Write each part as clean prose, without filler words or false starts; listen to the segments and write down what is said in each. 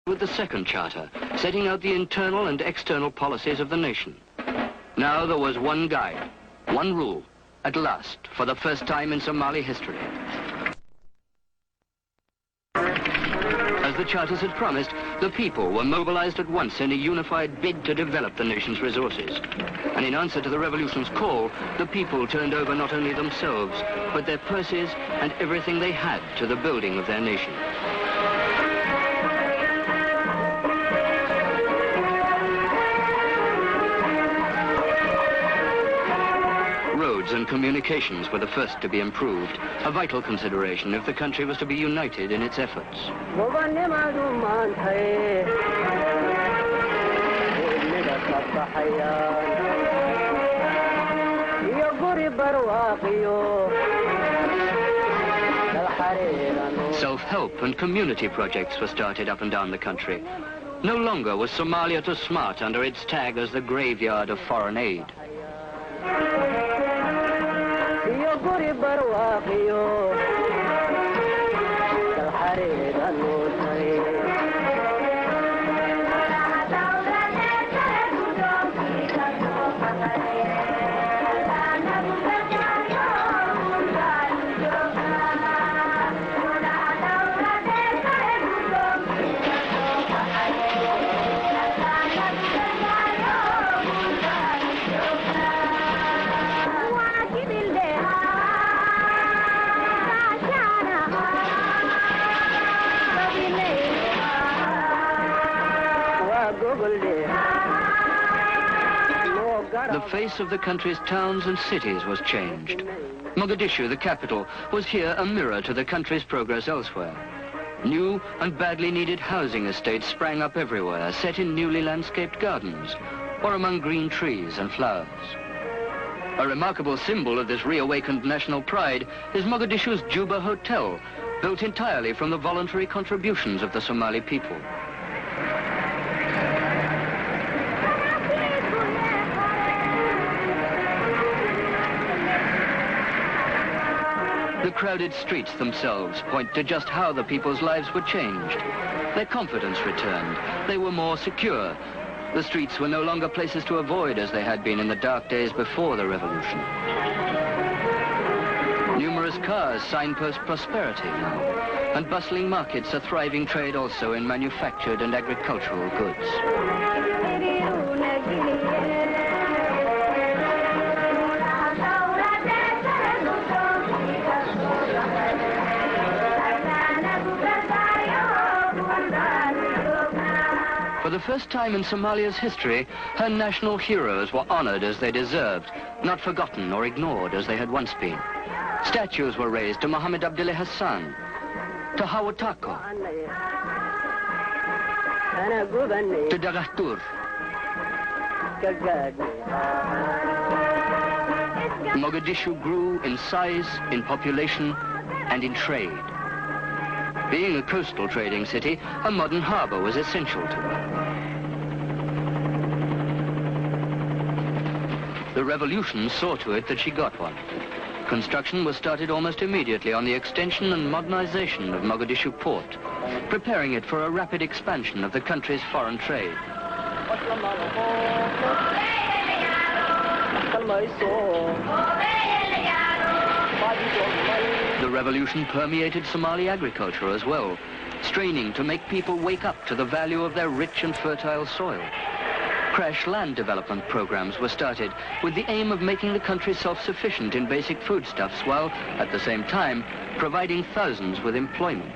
with the second charter, setting out the internal and external policies of the nation. Now there was one guide, one rule, at last, for the first time in Somali history. As the charters had promised, the people were mobilized at once in a unified bid to develop the nation's resources. And in answer to the revolution's call, the people turned over not only themselves, but their purses and everything they had to the building of their nation. Roads and communications were the first to be improved, a vital consideration if the country was to be united in its efforts. Self-help and community projects were started up and down the country. No longer was Somalia too smart under its tag as the graveyard of foreign aid. The face of the country's towns and cities was changed. Mogadishu, the capital, was here a mirror to the country's progress elsewhere. New and badly needed housing estates sprang up everywhere, set in newly landscaped gardens, or among green trees and flowers. A remarkable symbol of this reawakened national pride is Mogadishu's Juba Hotel, built entirely from the voluntary contributions of the Somali people. The crowded streets themselves point to just how the people's lives were changed. Their confidence returned. They were more secure. The streets were no longer places to avoid as they had been in the dark days before the revolution. Numerous cars signpost prosperity now, and bustling markets a thriving trade also in manufactured and agricultural goods. For the first time in Somalia's history, her national heroes were honored as they deserved, not forgotten or ignored as they had once been. Statues were raised to Mohammed Abdullah Hassan, to Hawatako, to Dagatur. Mogadishu grew in size, in population, and in trade. Being a coastal trading city, a modern harbor was essential to her. The revolution saw to it that she got one. Construction was started almost immediately on the extension and modernization of Mogadishu port, preparing it for a rapid expansion of the country's foreign trade. The revolution permeated Somali agriculture as well, straining to make people wake up to the value of their rich and fertile soil. Crash land development programs were started with the aim of making the country self-sufficient in basic foodstuffs while, at the same time, providing thousands with employment.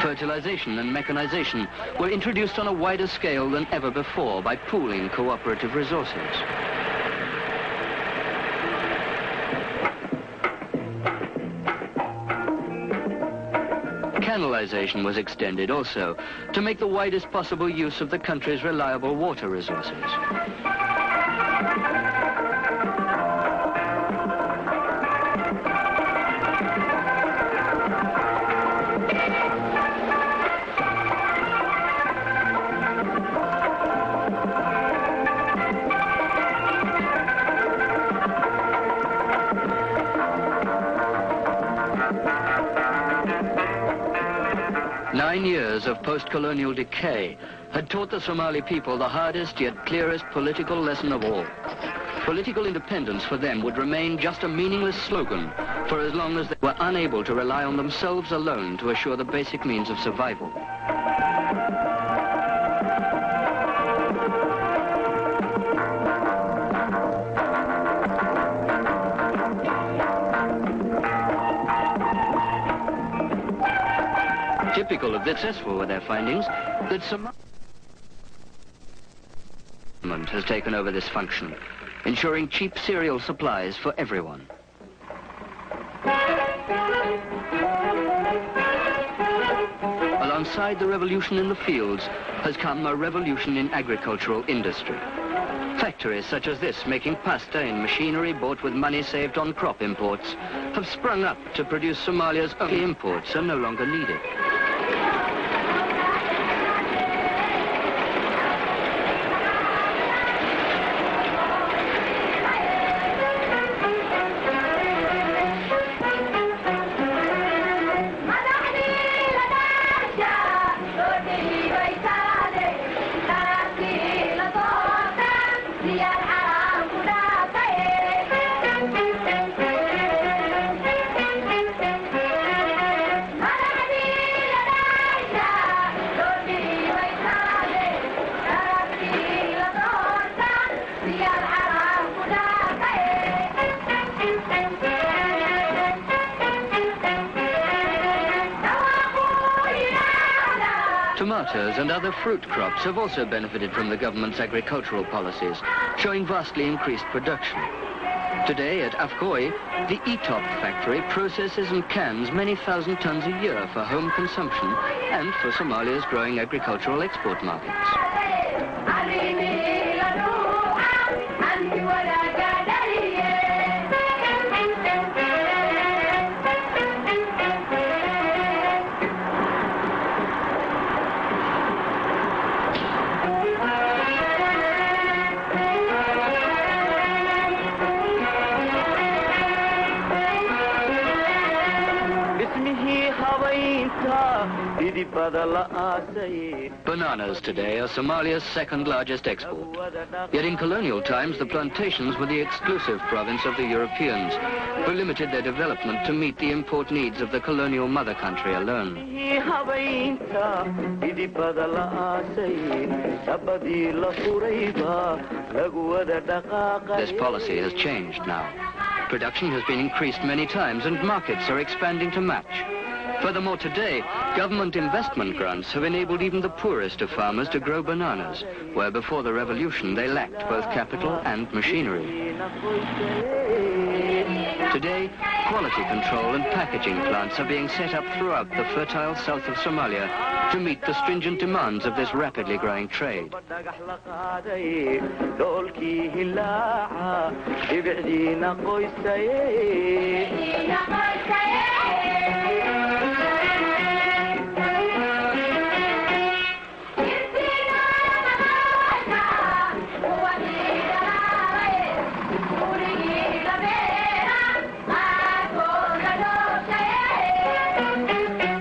Fertilization and mechanization were introduced on a wider scale than ever before by pooling cooperative resources. Canalization was extended also to make the widest possible use of the country's reliable water resources. 9 years of post-colonial decay had taught the Somali people the hardest yet clearest political lesson of all. Political independence for them would remain just a meaningless slogan for as long as they were unable to rely on themselves alone to assure the basic means of survival. Typical of this, successful were their findings, that Somalia has taken over this function, ensuring cheap cereal supplies for everyone. Alongside the revolution in the fields has come a revolution in agricultural industry. Factories such as this, making pasta in machinery bought with money saved on crop imports, have sprung up to produce Somalia's own. Imports are no longer needed. Tomatoes and other fruit crops have also benefited from the government's agricultural policies, showing vastly increased production. Today at Afgoi, the ETOP factory processes and cans many thousand tons a year for home consumption and for Somalia's growing agricultural export markets. Bananas today are Somalia's second largest export. Yet in colonial times, the plantations were the exclusive province of the Europeans, who limited their development to meet the import needs of the colonial mother country alone. This policy has changed now. Production has been increased many times and markets are expanding to match. Furthermore, today, government investment grants have enabled even the poorest of farmers to grow bananas, where before the revolution they lacked both capital and machinery. Today, quality control and packaging plants are being set up throughout the fertile south of Somalia to meet the stringent demands of this rapidly growing trade.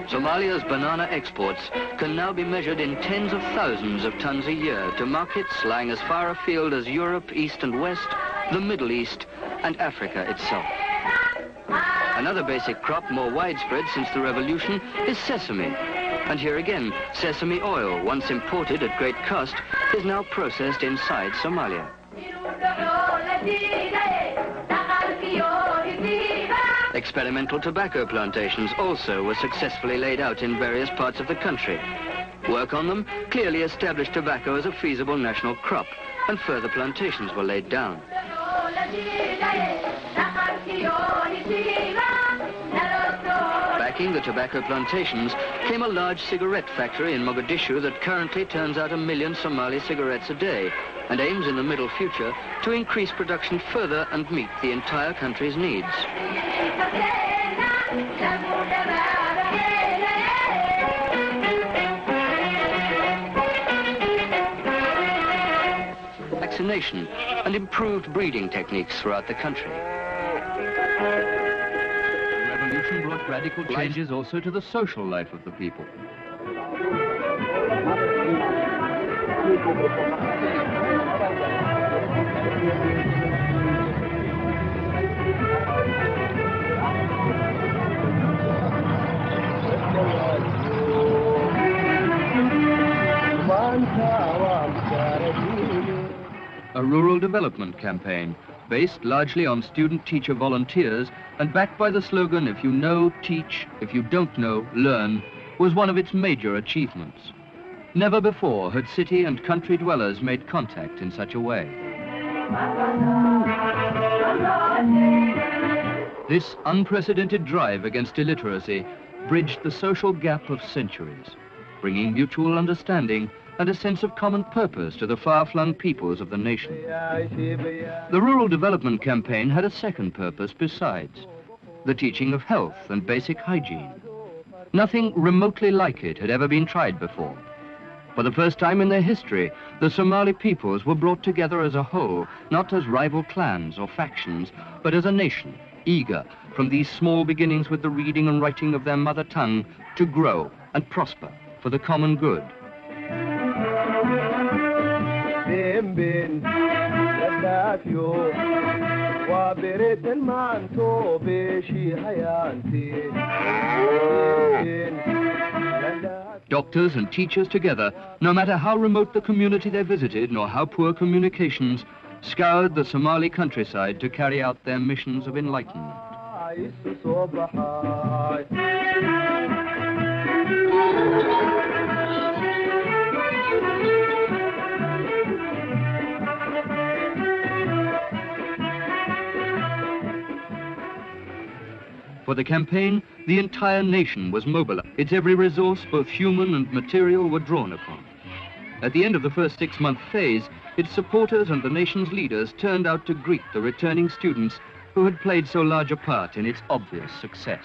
Somalia's banana exports can now be measured in tens of thousands of tons a year to markets lying as far afield as Europe, East and West, the Middle East, and Africa itself. Another basic crop more widespread since the revolution is sesame. And here again, sesame oil, once imported at great cost, is now processed inside Somalia. Experimental tobacco plantations also were successfully laid out in various parts of the country. Work on them clearly established tobacco as a feasible national crop, and further plantations were laid down. Backing the tobacco plantations came a large cigarette factory in Mogadishu that currently turns out 1 million Somali cigarettes a day and aims in the middle future to increase production further and meet the entire country's needs. Vaccination and improved breeding techniques throughout the country. The revolution brought radical changes also to the social life of the people. A rural development campaign based largely on student-teacher volunteers and backed by the slogan, "If you know, teach; if you don't know, learn," was one of its major achievements. Never before had city and country dwellers made contact in such a way. This unprecedented drive against illiteracy bridged the social gap of centuries, bringing mutual understanding and a sense of common purpose to the far-flung peoples of the nation. The Rural Development Campaign had a second purpose besides, the teaching of health and basic hygiene. Nothing remotely like it had ever been tried before. For the first time in their history, the Somali peoples were brought together as a whole, not as rival clans or factions, but as a nation, eager, from these small beginnings with the reading and writing of their mother tongue, to grow and prosper for the common good. Doctors and teachers together, no matter how remote the community they visited nor how poor communications, scoured the Somali countryside to carry out their missions of enlightenment. For the campaign, the entire nation was mobilized. Its every resource, both human and material, were drawn upon. At the end of the first 6-month phase, its supporters and the nation's leaders turned out to greet the returning students who had played so large a part in its obvious success.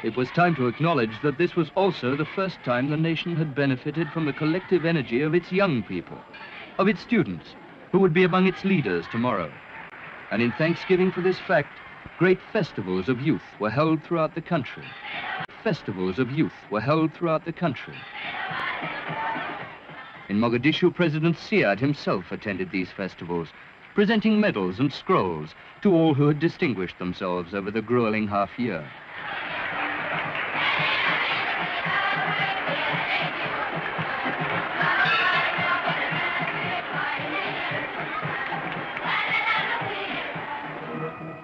It was time to acknowledge that this was also the first time the nation had benefited from the collective energy of its young people, of its students, who would be among its leaders tomorrow. And in thanksgiving for this fact, great festivals of youth were held throughout the country. Festivals of youth were held throughout the country. In Mogadishu, President Siad himself attended these festivals, presenting medals and scrolls to all who had distinguished themselves over the grueling half-year.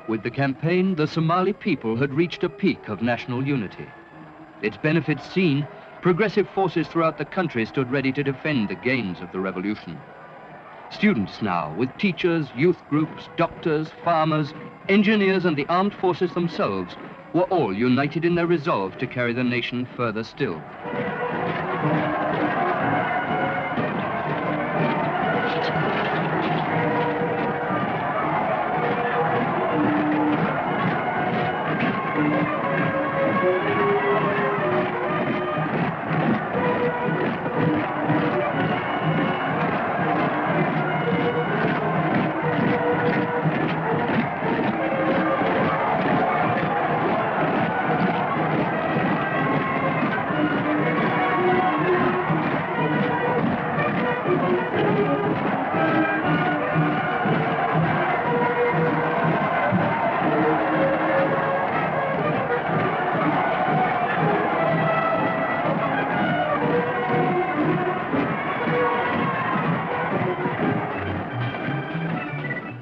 With the campaign, the Somali people had reached a peak of national unity. Its benefits seen, progressive forces throughout the country stood ready to defend the gains of the revolution. Students now, with teachers, youth groups, doctors, farmers, engineers, and the armed forces themselves, were all united in their resolve to carry the nation further still.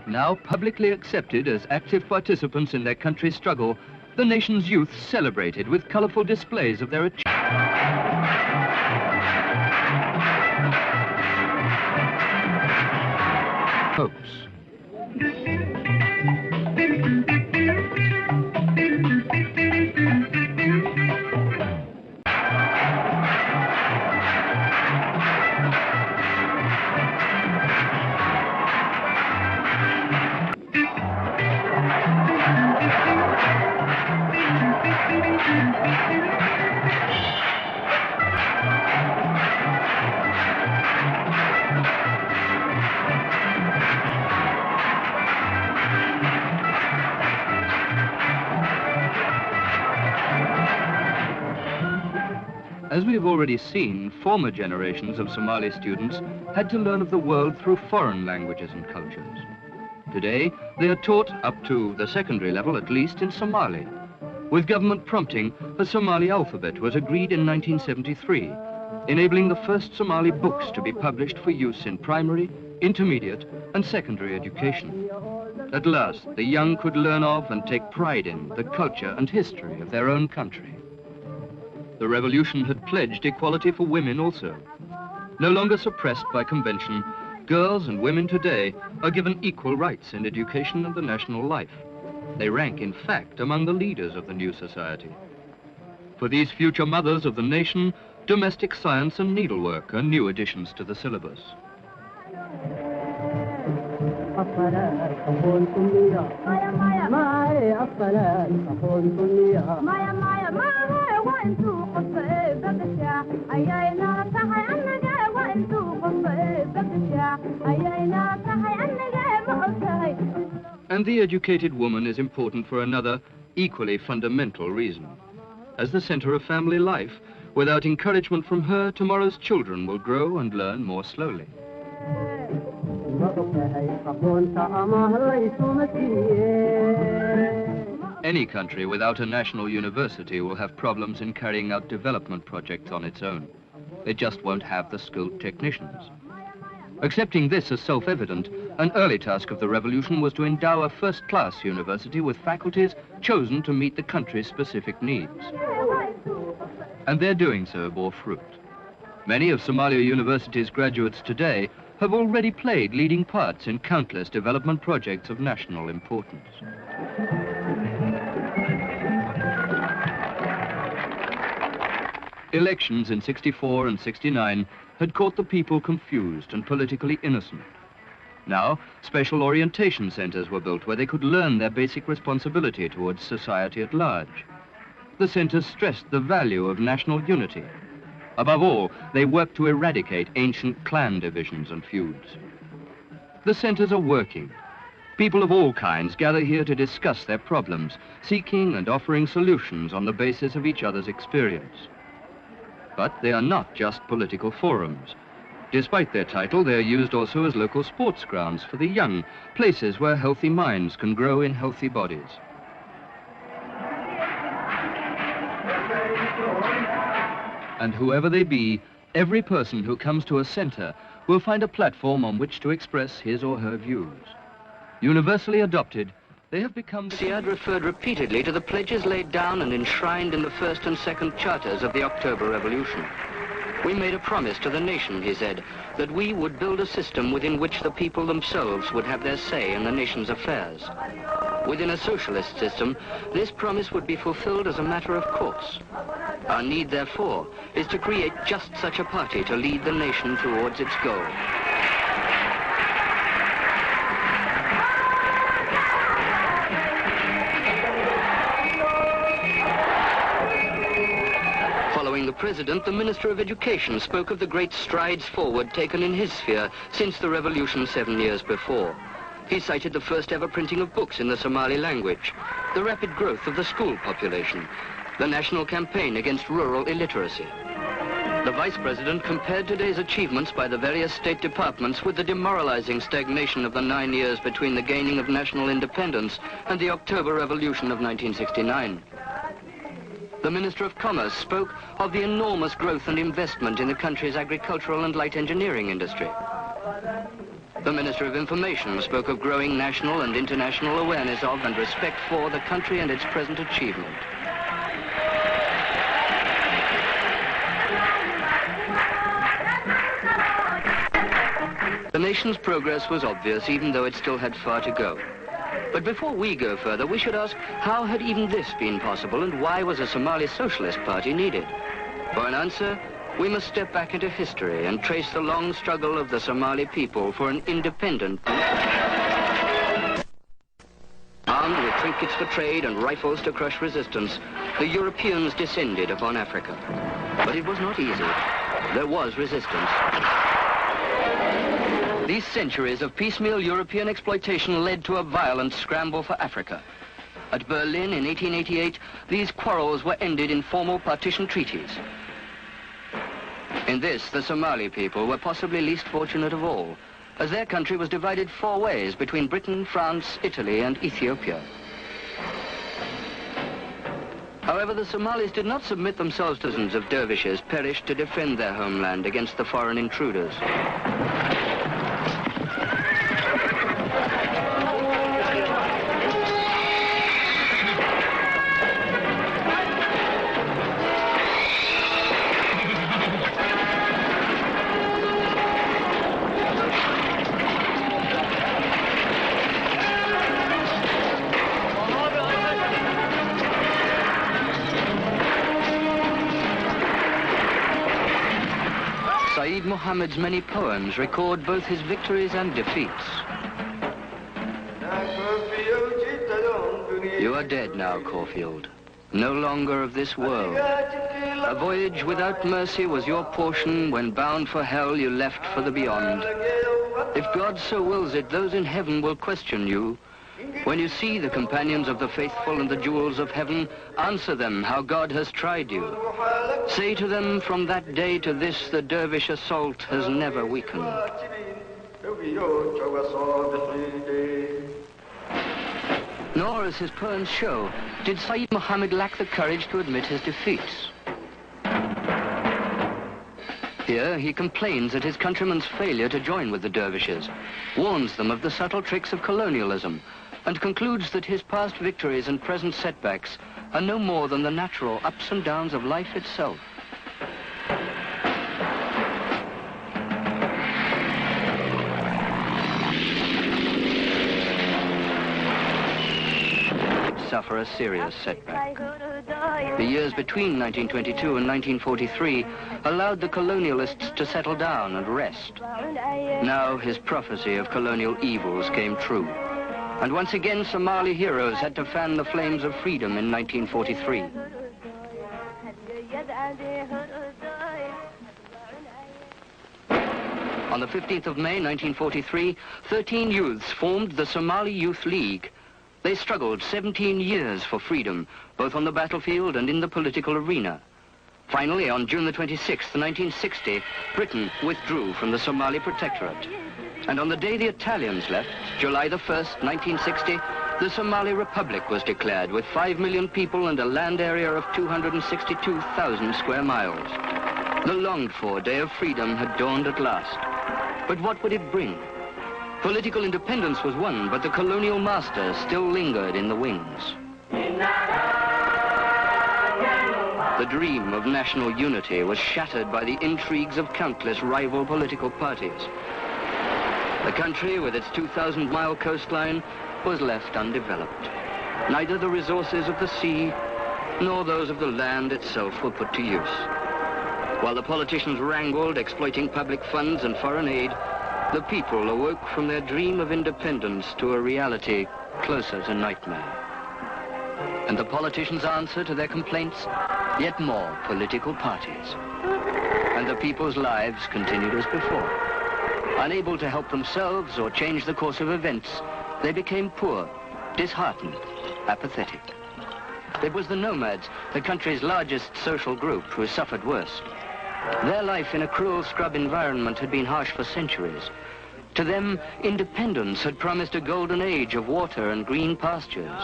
Now publicly accepted as active participants in their country's struggle, the nation's youth celebrated with colorful displays of their achievements. Hopes. As we have already seen, former generations of Somali students had to learn of the world through foreign languages and cultures. Today, they are taught, up to the secondary level at least, in Somali. With government prompting, a Somali alphabet was agreed in 1973, enabling the first Somali books to be published for use in primary, intermediate, and secondary education. At last, the young could learn of and take pride in the culture and history of their own country. The revolution had pledged equality for women also. No longer suppressed by convention, girls and women today are given equal rights in education and the national life. They rank, in fact, among the leaders of the new society. For these future mothers of the nation, domestic science and needlework are new additions to the syllabus. And the educated woman is important for another, equally fundamental reason. As the center of family life, without encouragement from her, tomorrow's children will grow and learn more slowly. Any country without a national university will have problems in carrying out development projects on its own. It just won't have the skilled technicians. Accepting this as self-evident, an early task of the revolution was to endow a first-class university with faculties chosen to meet the country's specific needs. And their doing so bore fruit. Many of Somalia University's graduates today have already played leading parts in countless development projects of national importance. Elections in '64 and '69 had caught the people confused and politically innocent. Now, special orientation centers were built where they could learn their basic responsibility towards society at large. The centers stressed the value of national unity. Above all, they worked to eradicate ancient clan divisions and feuds. The centers are working. People of all kinds gather here to discuss their problems, seeking and offering solutions on the basis of each other's experience. But they are not just political forums. Despite their title, they are used also as local sports grounds for the young, places where healthy minds can grow in healthy bodies. And whoever they be, every person who comes to a center will find a platform on which to express his or her views. Universally adopted, they have become... Siad referred repeatedly to the pledges laid down and enshrined in the first and second charters of the October Revolution. We made a promise to the nation, he said, that we would build a system within which the people themselves would have their say in the nation's affairs. Within a socialist system, this promise would be fulfilled as a matter of course. Our need, therefore, is to create just such a party to lead the nation towards its goal. Following the president, the Minister of Education spoke of the great strides forward taken in his sphere since the revolution 7 years before. He cited the first ever printing of books in the Somali language, the rapid growth of the school population, the national campaign against rural illiteracy. The Vice President compared today's achievements by the various state departments with the demoralizing stagnation of the 9 years between the gaining of national independence and the October Revolution of 1969. The Minister of Commerce spoke of the enormous growth and investment in the country's agricultural and light engineering industry. The Minister of Information spoke of growing national and international awareness of and respect for the country and its present achievement. The nation's progress was obvious, even though it still had far to go. But before we go further, we should ask, how had even this been possible, and why was a Somali Socialist Party needed? For an answer, we must step back into history and trace the long struggle of the Somali people for an independent... Armed with trinkets for trade and rifles to crush resistance, the Europeans descended upon Africa. But it was not easy. There was resistance. These centuries of piecemeal European exploitation led to a violent scramble for Africa. At Berlin in 1888, these quarrels were ended in formal partition treaties. In this, the Somali people were possibly least fortunate of all, as their country was divided 4 ways between Britain, France, Italy, and Ethiopia. However, the Somalis did not submit themselves to dozens of dervishes perished to defend their homeland against the foreign intruders. Muhammad's many poems record both his victories and defeats. You are dead now, Caulfield, no longer of this world. A voyage without mercy was your portion. When bound for hell, you left for the beyond. If God so wills it, those in heaven will question you. When you see the companions of the faithful and the jewels of heaven, answer them how God has tried you. Say to them, from that day to this, the dervish assault has never weakened. Nor, as his poems show, did Sayyid Muhammad lack the courage to admit his defeats. Here, he complains at his countrymen's failure to join with the dervishes, warns them of the subtle tricks of colonialism, and concludes that his past victories and present setbacks are no more than the natural ups and downs of life itself. Suffer a serious setback. The years between 1922 and 1943 allowed the colonialists to settle down and rest. Now his prophecy of colonial evils came true. And once again, Somali heroes had to fan the flames of freedom in 1943. On the 15th of May, 1943, 13 youths formed the Somali Youth League. They struggled 17 years for freedom, both on the battlefield and in the political arena. Finally, on June the 26th, 1960, Britain withdrew from the Somali Protectorate. And on the day the Italians left, July the 1st, 1960, the Somali Republic was declared with 5 million people and a land area of 262,000 square miles. The longed-for day of freedom had dawned at last. But what would it bring? Political independence was won, but the colonial masters still lingered in the wings. The dream of national unity was shattered by the intrigues of countless rival political parties. The country, with its 2,000-mile coastline, was left undeveloped. Neither the resources of the sea nor those of the land itself were put to use. While the politicians wrangled, exploiting public funds and foreign aid, the people awoke from their dream of independence to a reality closer to nightmare. And the politicians' answer to their complaints? Yet more political parties. And the people's lives continued as before. Unable to help themselves or change the course of events, they became poor, disheartened, apathetic. It was the nomads, the country's largest social group, who suffered worst. Their life in a cruel scrub environment had been harsh for centuries. To them, independence had promised a golden age of water and green pastures.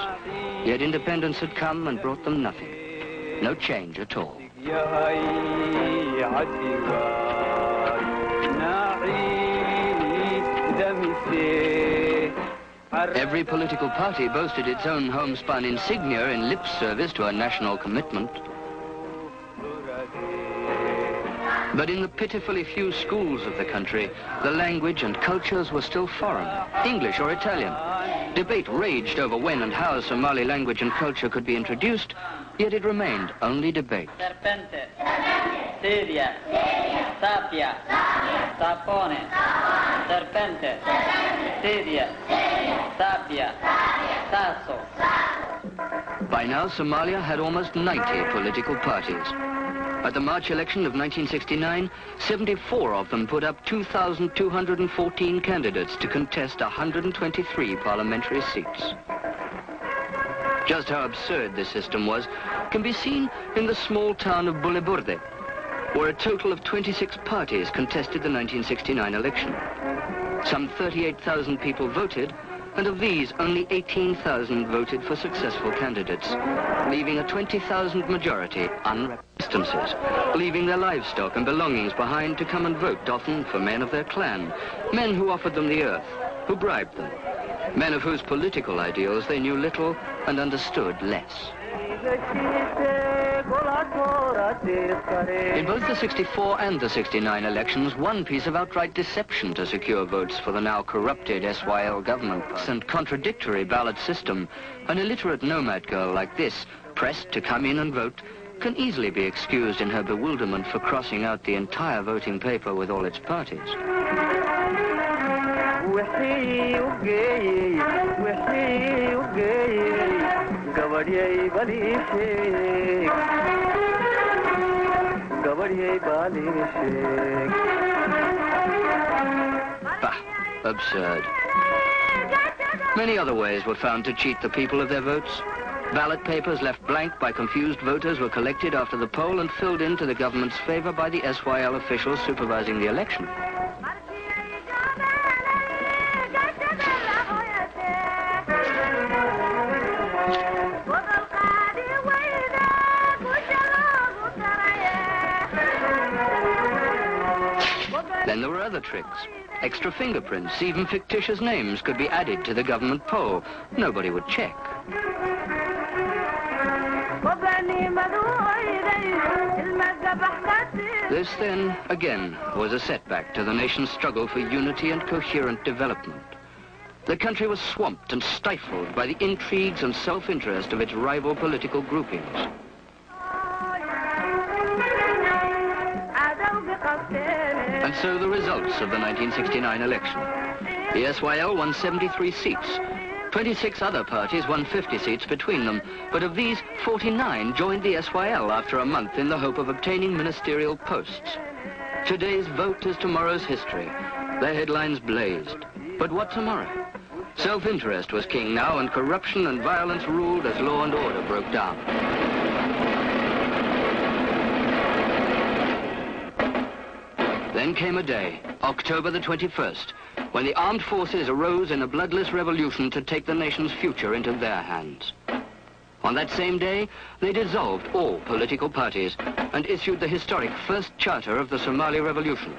Yet independence had come and brought them nothing. No change at all. Every political party boasted its own homespun insignia in lip service to a national commitment. But in the pitifully few schools of the country, the language and cultures were still foreign, English or Italian. Debate raged over when and how Somali language and culture could be introduced, yet it remained only debate. Serpente, sedia, sappia, sapone, serpente, sedia, sappia, sasso. By now, Somalia had almost 90 political parties. At the March election of 1969, 74 of them put up 2,214 candidates to contest 123 parliamentary seats. Just how absurd this system was can be seen in the small town of Buleburde. where a total of 26 parties contested the 1969 election. Some 38,000 people voted, and of these, only 18,000 voted for successful candidates, leaving a 20,000 majority unrepresented, leaving their livestock and belongings behind to come and vote, often for men of their clan, men who offered them the earth, who bribed them, men of whose political ideals they knew little and understood less. In both the 64 and the 69 elections, one piece of outright deception to secure votes for the now corrupted SYL government and contradictory ballot system, an illiterate nomad girl like this, pressed to come in and vote, can easily be excused in her bewilderment for crossing out the entire voting paper with all its parties. Bah, absurd. Many other ways were found to cheat the people of their votes. Ballot papers left blank by confused voters were collected after the poll and filled in to the government's favor by the SYL officials supervising the election. Then there were other tricks. Extra fingerprints, even fictitious names could be added to the government poll. Nobody would check. This, then, again, was a setback to the nation's struggle for unity and coherent development. The country was swamped and stifled by the intrigues and self-interest of its rival political groupings. And so the results of the 1969 election. The SYL won 73 seats. 26 other parties won 50 seats between them, but of these, 49 joined the SYL after a month in the hope of obtaining ministerial posts. Today's vote is tomorrow's history. Their headlines blazed. But what tomorrow? Self-interest was king now, and corruption and violence ruled as law and order broke down. Then came a day, October the 21st, when the armed forces arose in a bloodless revolution to take the nation's future into their hands. On that same day, they dissolved all political parties and issued the historic first charter of the Somali Revolution.